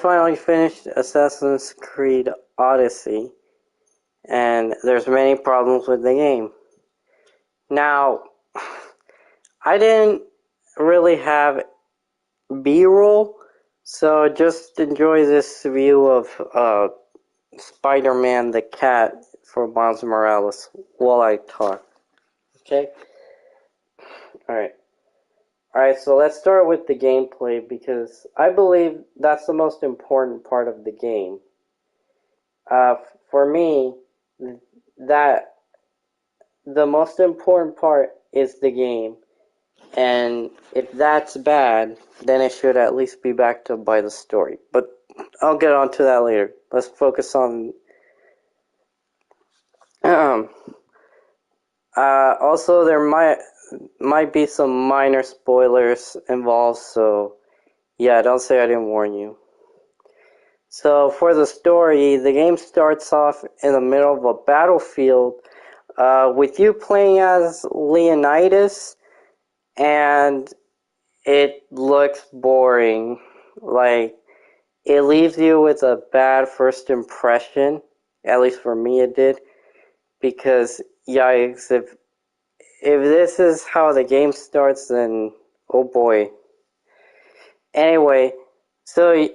Finally finished Assassin's Creed Odyssey, and there's many problems with the game. Now, I didn't really have B-roll, so just enjoy this view of Spider-Man the cat for Miles Morales while I talk. Okay? Alright. Alright, so let's start with the gameplay because I believe that's the most important part of the game. For me, that the most important part is the game, and if that's bad, then it should at least be backed up by the story. But I'll get on to that later. Let's focus on. Also, there might be some minor spoilers involved, so yeah, don't say I didn't warn you. So for the story, the game starts off in the middle of a battlefield with you playing as Leonidas, and it looks boring. Like, it leaves you with a bad first impression. At least for me it did. Because, yikes, if this is how the game starts, then oh boy. Anyway, so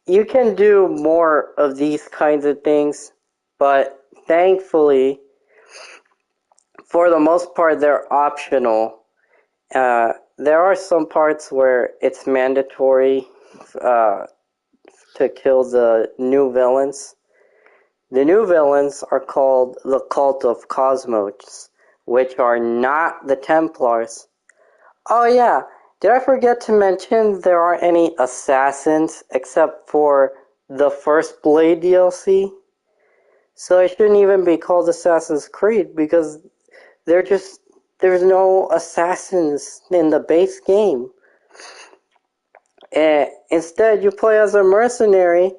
you can do more of these kinds of things, but thankfully, for the most part, they're optional. There are some parts where it's mandatory to kill the new villains. The new villains are called the Cult of Cosmos, which are not the Templars. Oh yeah, did I forget to mention there aren't any assassins except for the First Blade DLC? So it shouldn't even be called Assassin's Creed because there's no assassins in the base game. Instead, you play as a mercenary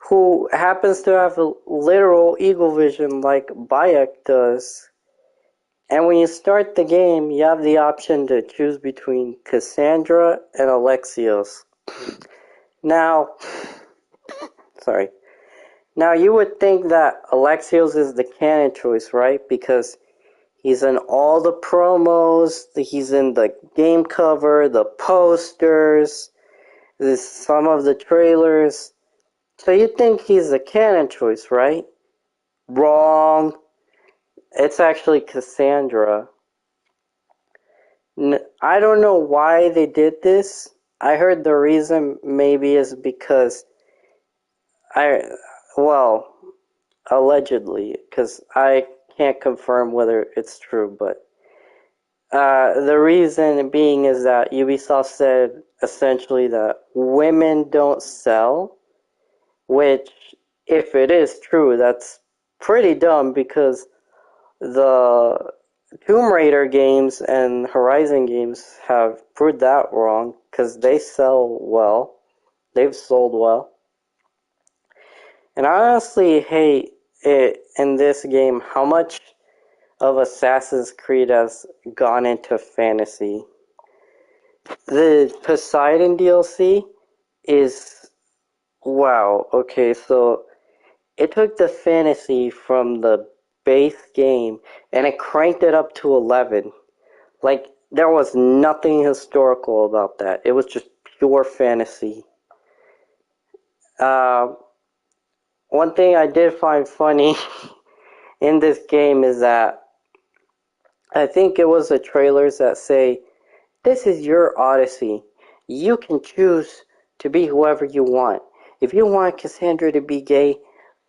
who happens to have a literal eagle vision like Bayek does. And when you start the game, you have the option to choose between Cassandra and Alexios. Now, you would think that Alexios is the canon choice, right? Because he's in all the promos, he's in the game cover, the posters, some of the trailers. So you think he's the canon choice, right? Wrong. It's actually Cassandra. I don't know why they did this. I heard the reason maybe is because allegedly, because I can't confirm whether it's true, but the reason being is that Ubisoft said essentially that women don't sell, which, if it is true, that's pretty dumb because the Tomb Raider games and Horizon games have proved that wrong because they sell well. They've sold well. And I honestly hate it in this game how much of Assassin's Creed has gone into fantasy. The Poseidon DLC is wow. Okay, so it took the fantasy from the base game and it cranked it up to 11. Like, there was nothing historical about that. It was just pure fantasy. One thing I did find funny in this game is that I think it was the trailers that say, "This is your Odyssey. You can choose to be whoever you want. If you want Cassandra to be gay,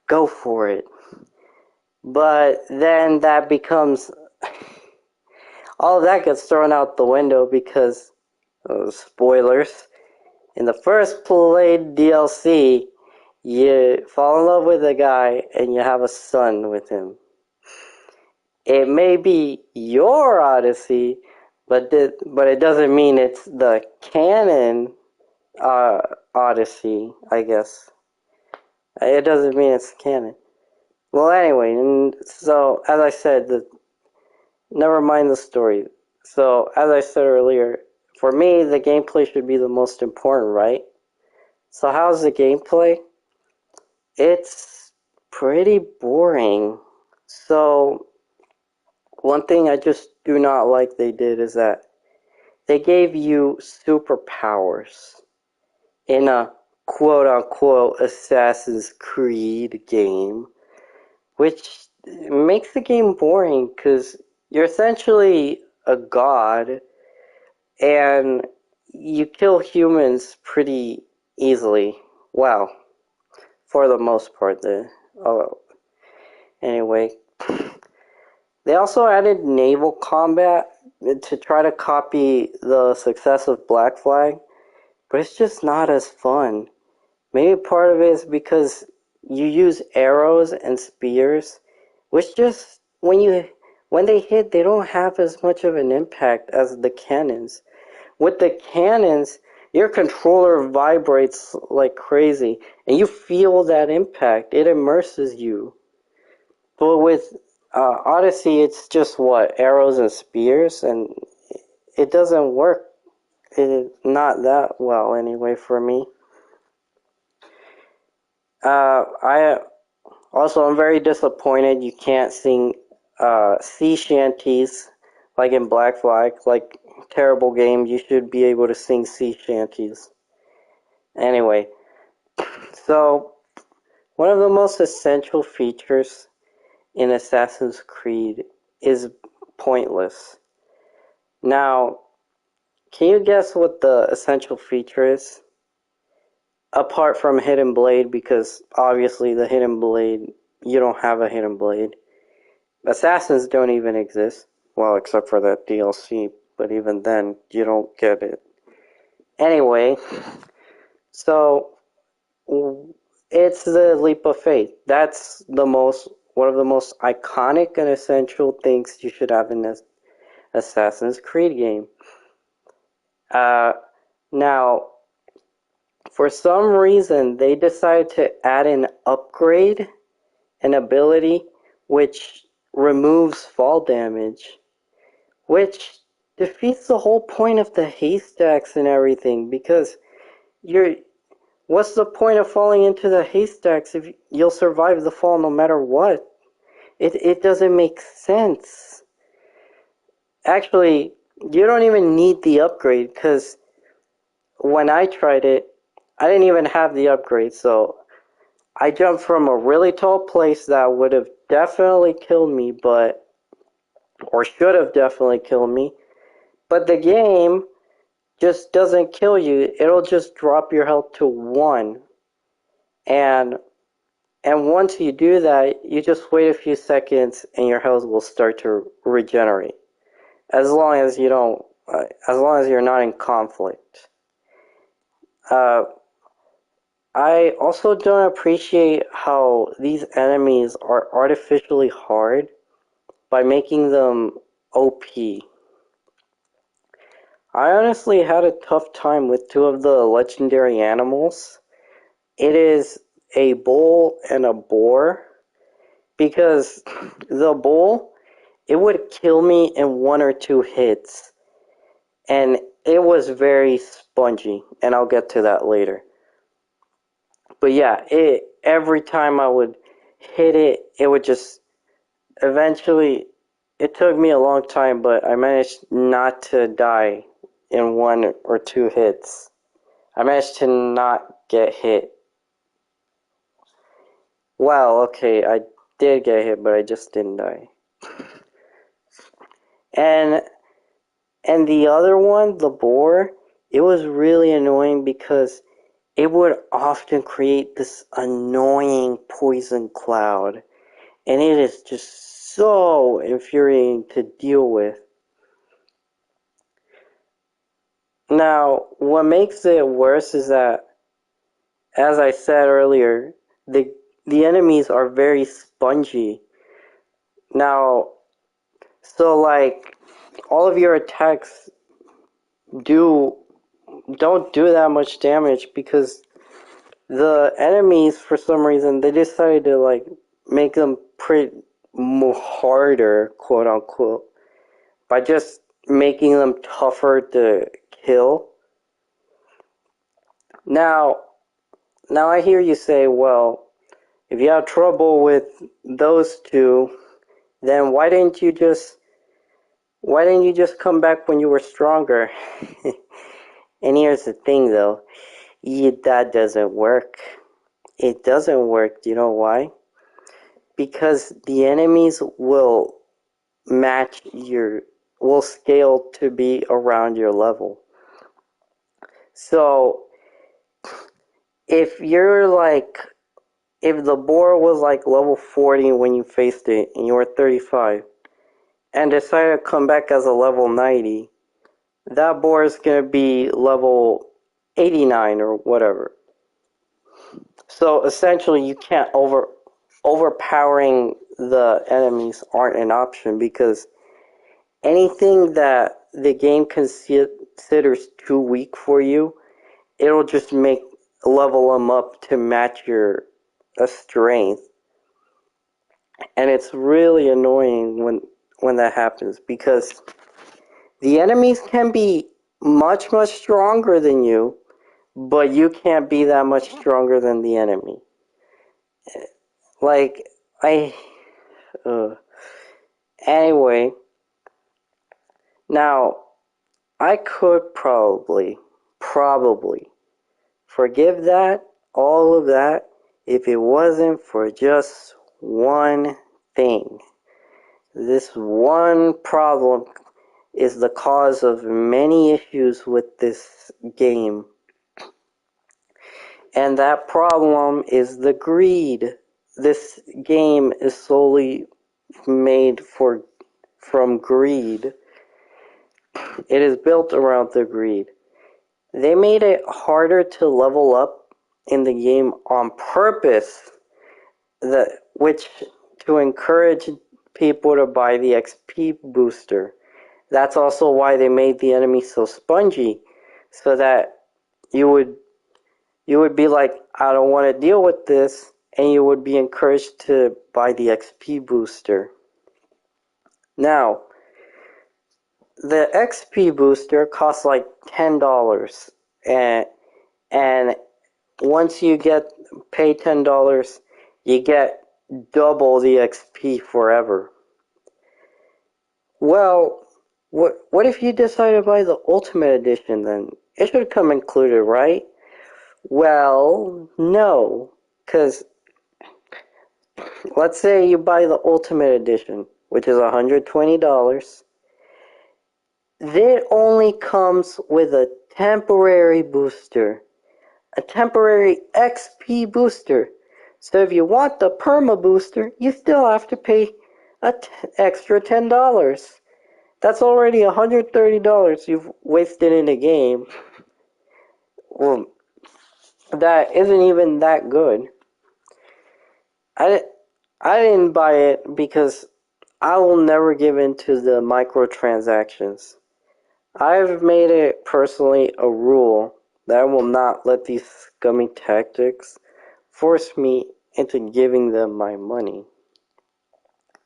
go for it." But then that becomes all of that gets thrown out the window because spoilers. In the first played DLC, you fall in love with a guy and you have a son with him. It may be your Odyssey, but it doesn't mean it's the canon Odyssey, I guess. It doesn't mean it's canon. Well, anyway, and so as I said, never mind the story. So as I said earlier, for me, the gameplay should be the most important, right? So how's the gameplay? It's pretty boring. So one thing I just do not like they did is that they gave you superpowers in a quote unquote Assassin's Creed game, which makes the game boring because you're essentially a god and you kill humans pretty easily. Well, for the most part. Oh, anyway, they also added naval combat to try to copy the success of Black Flag, but it's just not as fun. Maybe part of it is because you use arrows and spears, which just when they hit, they don't have as much of an impact as the cannons. With the cannons, your controller vibrates like crazy, and you feel that impact. It immerses you. But with Odyssey, it's just what arrows and spears, and it doesn't work. Not that well anyway for me. I also I'm very disappointed you can't sing sea shanties like in Black Flag. Like terrible game, you should be able to sing sea shanties. Anyway, so one of the most essential features in Assassin's Creed is pointless. Now, can you guess what the essential feature is? Apart from Hidden Blade, because obviously the Hidden Blade, you don't have a Hidden Blade. Assassins don't even exist. Well, except for that DLC, but even then, you don't get it. Anyway, so it's the leap of faith. That's one of the most iconic and essential things you should have in this Assassin's Creed game. Uh, Now, for some reason, they decided to add an upgrade, an ability, which removes fall damage, which defeats the whole point of the haystacks and everything, because you're what's the point of falling into the haystacks if you'll survive the fall no matter what? It doesn't make sense. Actually, you don't even need the upgrade, because when I tried it, I didn't even have the upgrade, so I jumped from a really tall place that would have definitely killed me, or should have definitely killed me. But the game just doesn't kill you. It'll just drop your health to 1. And once you do that, you just wait a few seconds and your health will start to regenerate. As long as as long as you're not in conflict. Uh, I also don't appreciate how these enemies are artificially hard by making them OP. I honestly had a tough time with two of the legendary animals. It is a bull and a boar, because the bull, it would kill me in 1 or 2 hits, and it was very spongy, and I'll get to that later. But yeah, every time I would hit it, it would just eventually. It took me a long time, but I managed not to die in 1 or 2 hits. I managed to not get hit. Well, okay, I did get hit, but I just didn't die. And the other one, the boar, it was really annoying because it would often create this annoying poison cloud. And it is just so infuriating to deal with. Now, what makes it worse is that, as I said earlier, the enemies are very spongy. Now, so like all of your attacks do don't do that much damage because the enemies, for some reason, they decided to like make them pretty harder, quote unquote, by just making them tougher to kill. Now, Now I hear you say, well, if you have trouble with those two, then why didn't you just come back when you were stronger? And here's the thing though, that doesn't work. It doesn't work. Do you know why? Because the enemies match your will scale to be around your level. So if you're like if the boar was like level 40 when you faced it and you were 35 and decided to come back as a level 90, that boar is going to be level 89 or whatever. So essentially you can't overpowering the enemies aren't an option because anything that the game considers too weak for you, it'll just level them up to match your strength. And it's really annoying when that happens because the enemies can be much stronger than you, but you can't be that much stronger than the enemy. Like I anyway, now I could probably forgive all of that, if it wasn't for just one thing. This one problem is the cause of many issues with this game. And that problem is the greed. This game is solely made from greed. It is built around the greed. They made it harder to level up in the game on purpose, which to encourage people to buy the XP booster. That's also why they made the enemy so spongy, so that you would be like, I don't want to deal with this, and you would be encouraged to buy the XP booster. Now, the XP booster costs like $10, and once you pay $10, you get double the XP forever. Well, what if you decide to buy the Ultimate Edition then? It should come included, right? Well, no, because let's say you buy the Ultimate Edition, which is $120. It only comes with a temporary booster, a temporary XP booster. So if you want the Perma booster, you still have to pay an extra $10. That's already $130 you've wasted in a game. Well, that isn't even that good. I didn't buy it because I will never give in to the microtransactions. I've made it personally a rule that I will not let these scummy tactics force me into giving them my money.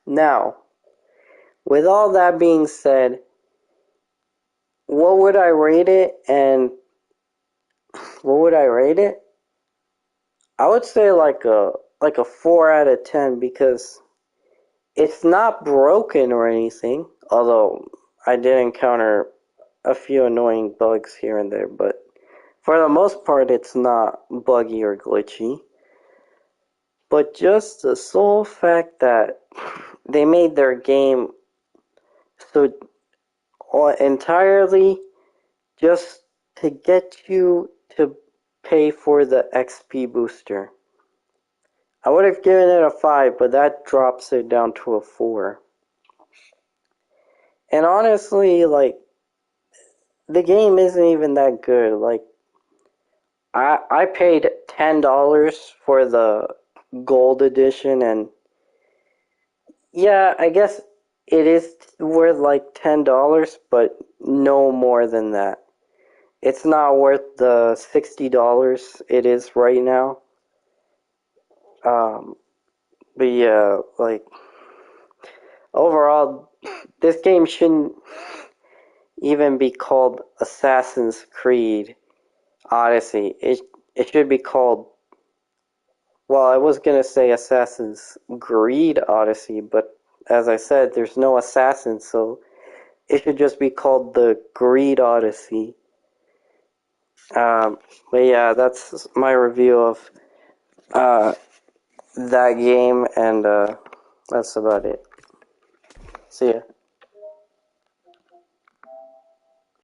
Now, with all that being said, what would I rate it? And what would I rate it? I would say like a 4 out of 10 because it's not broken or anything, although I did encounter a few annoying bugs here and there, but for the most part it's not buggy or glitchy. But just the sole fact that they made their game so entirely just to get you to pay for the XP booster. I would have given it a 5, but that drops it down to a 4. And honestly, like, the game isn't even that good. Like, I paid $10 for the gold edition, and yeah, I guess it is worth like $10, but no more than that. It's not worth the $60 it is right now. But yeah, like, overall, this game shouldn't even be called Assassin's Creed Odyssey. It should be called Well, I was gonna say Assassin's Greed Odyssey, but as I said, there's no assassin, so it should just be called the Greed Odyssey. Um, but yeah, that's my review of uh, that game, and that's about it. See ya.